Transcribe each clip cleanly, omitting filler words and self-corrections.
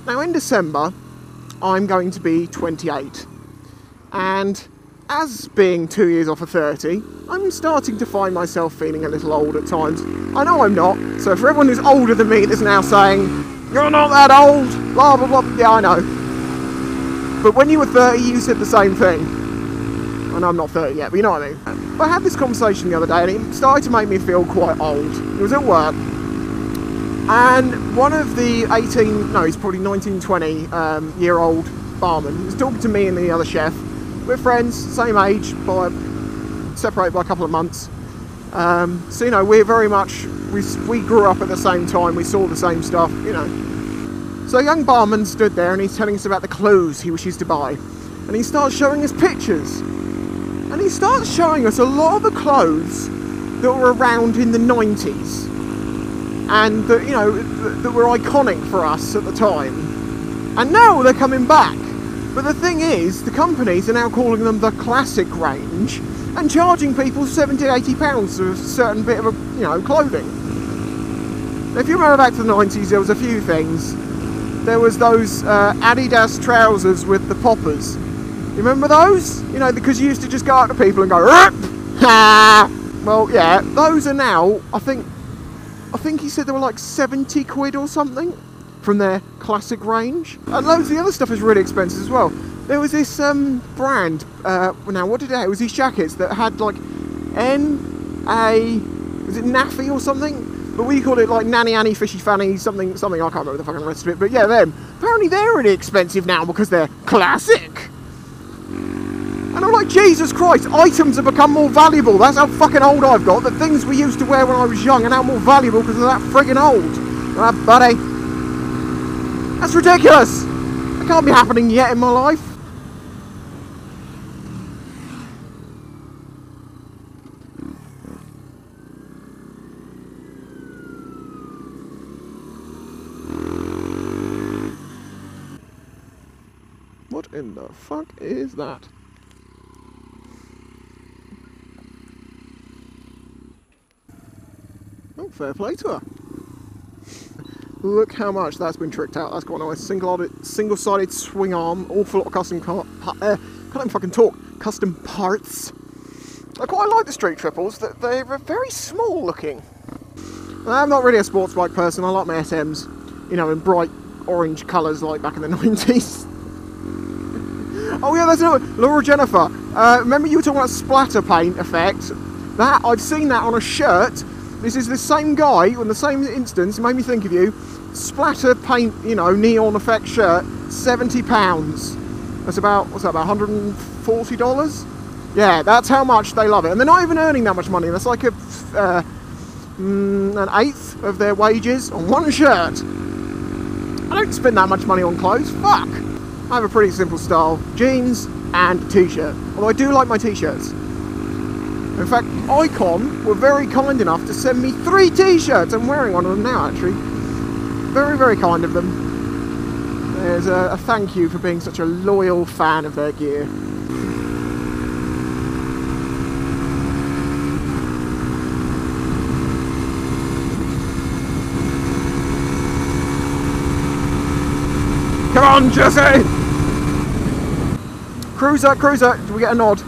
Now in December, I'm going to be 28. And as being 2 years off of 30, I'm starting to find myself feeling a little old at times. I know I'm not, so for everyone who's older than me that's now saying, "You're not that old," blah blah blah, yeah, I know. But when you were 30, you said the same thing. And I'm not 30 yet, but you know what I mean. But I had this conversation the other day, and it started to make me feel quite old. It was at work, and one of the 18, no, he's probably 19, 20 year old barman, he was talking to me and the other chef. We're friends, same age, separated by a couple of months. So, you know, we're very much, we grew up at the same time, we saw the same stuff, you know. So a young barman stood there and he's telling us about the clothes he wishes to buy. And he starts showing us pictures. And he starts showing us a lot of the clothes that were around in the 90s. And that, you know, that were iconic for us at the time. And now they're coming back. But the thing is, the companies are now calling them the classic range and charging people £70–80 for a certain bit of, you know, clothing. Now, if you remember back to the 90s, there was a few things. There was those Adidas trousers with the poppers. You remember those? You know, because you used to just go out to people and go, "Rip! Ha!" Well, yeah, those are now, I think he said they were like 70 quid or something from their classic range. And loads of the other stuff is really expensive as well. There was this brand, now what did it have? It was these jackets that had like N-A, was it Naffy or something? But we called it like Nanny Annie Fishy Fanny, something, I can't remember the fucking rest of it, but yeah, them. Apparently they're really expensive now because they're classic. And I'm like, Jesus Christ, items have become more valuable. That's how fucking old I've got. The things we used to wear when I was young are now more valuable because they're that friggin' old. Ah, buddy. That's ridiculous. That can't be happening yet in my life. What in the fuck is that? Oh, fair play to her. Look how much that's been tricked out. That's got a nice single-sided swing arm, awful lot of custom can't even fucking talk. Custom parts. I quite like the street triples. They're very small looking. I'm not really a sports bike person. I like my SMs, you know, in bright orange colours like back in the 90s. Oh yeah, there's another. Laura Jennifer. Remember you were talking about splatter paint effect? That I've seen that on a shirt. This is the same guy on the same instance. It made me think of you. Splatter paint, you know, neon effect shirt. £70. That's about, what's that? About $140. Yeah, that's how much they love it, and they're not even earning that much money. That's like an eighth of their wages on one shirt. I don't spend that much money on clothes. Fuck. I have a pretty simple style, jeans and t-shirt, although I do like my t-shirts. In fact, Icon were very kind enough to send me 3 t-shirts. I'm wearing one of them now, actually. Very, very kind of them. There's a thank you for being such a loyal fan of their gear. Come on, Jesse! Cruiser, do we get a nod?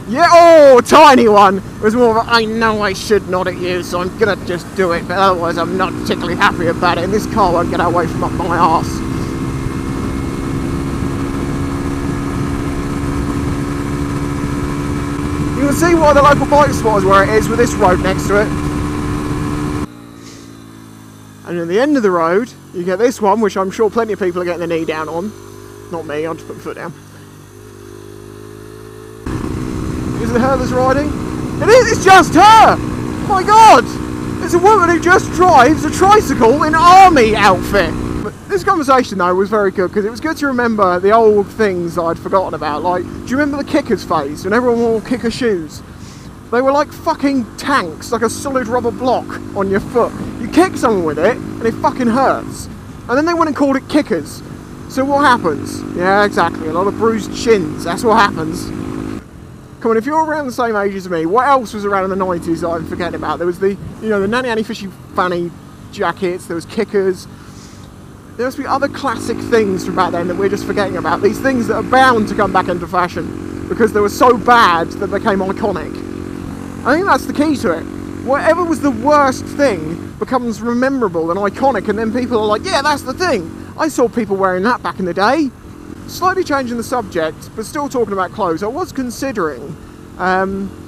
Yeah, oh, tiny one! It was more of a, I know I should nod at you, so I'm gonna just do it, but otherwise I'm not particularly happy about it, and this car won't get away from up my arse. You can see why the local bike spot is where it is with this road next to it. And at the end of the road, you get this one, which I'm sure plenty of people are getting their knee down on. Not me, I'll just put my foot down. Is it her that's riding? It is, it's just her! My God! It's a woman who just drives a tricycle in army outfit. But this conversation though was very good, because it was good to remember the old things that I'd forgotten about. Like, do you remember the kickers phase, when everyone wore kicker shoes? They were like fucking tanks, like a solid rubber block on your foot. You kick someone with it, and it fucking hurts. And then they went and called it kickers. So what happens? Yeah, exactly, a lot of bruised shins, that's what happens. Come on, if you're around the same age as me, what else was around in the 90s that I'm forgetting about? There was the, you know, the Nanny Annie Fishy Fanny jackets, there was kickers. There must be other classic things from back then that we're just forgetting about. These things that are bound to come back into fashion because they were so bad that they became iconic. I think that's the key to it. Whatever was the worst thing becomes memorable and iconic, and then people are like, yeah, that's the thing. I saw people wearing that back in the day. Slightly changing the subject, but still talking about clothes, I was considering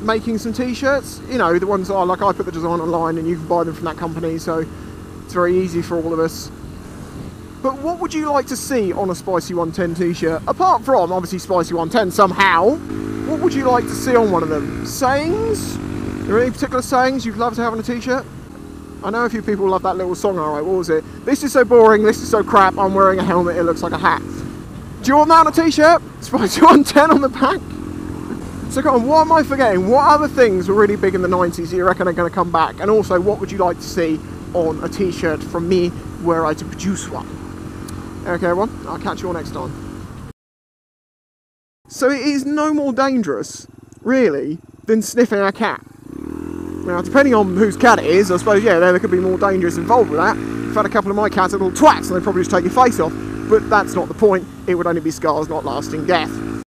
making some t-shirts. You know, the ones that I like. I put the design online and you can buy them from that company, so it's very easy for all of us. But what would you like to see on a Spicy 110 t-shirt? Apart from, obviously, Spicy 110 somehow, what would you like to see on one of them? Sayings? Are there any particular sayings you'd love to have on a t-shirt? I know a few people love that little song, alright, what was it? This is so boring, this is so crap, I'm wearing a helmet, it looks like a hat. Do you want that on a t-shirt? Spicy 110 on the back? So come on, what am I forgetting? What other things were really big in the 90s that you reckon are going to come back? And also, what would you like to see on a t-shirt from me were I to produce one? Okay everyone, I'll catch you all next time. So it is no more dangerous, really, than sniffing a cat. Now, depending on whose cat it is, I suppose, yeah, there could be more dangers involved with that. I've had a couple of my cats that are little twats and they'd probably just take your face off, but that's not the point. It would only be scars, not lasting death.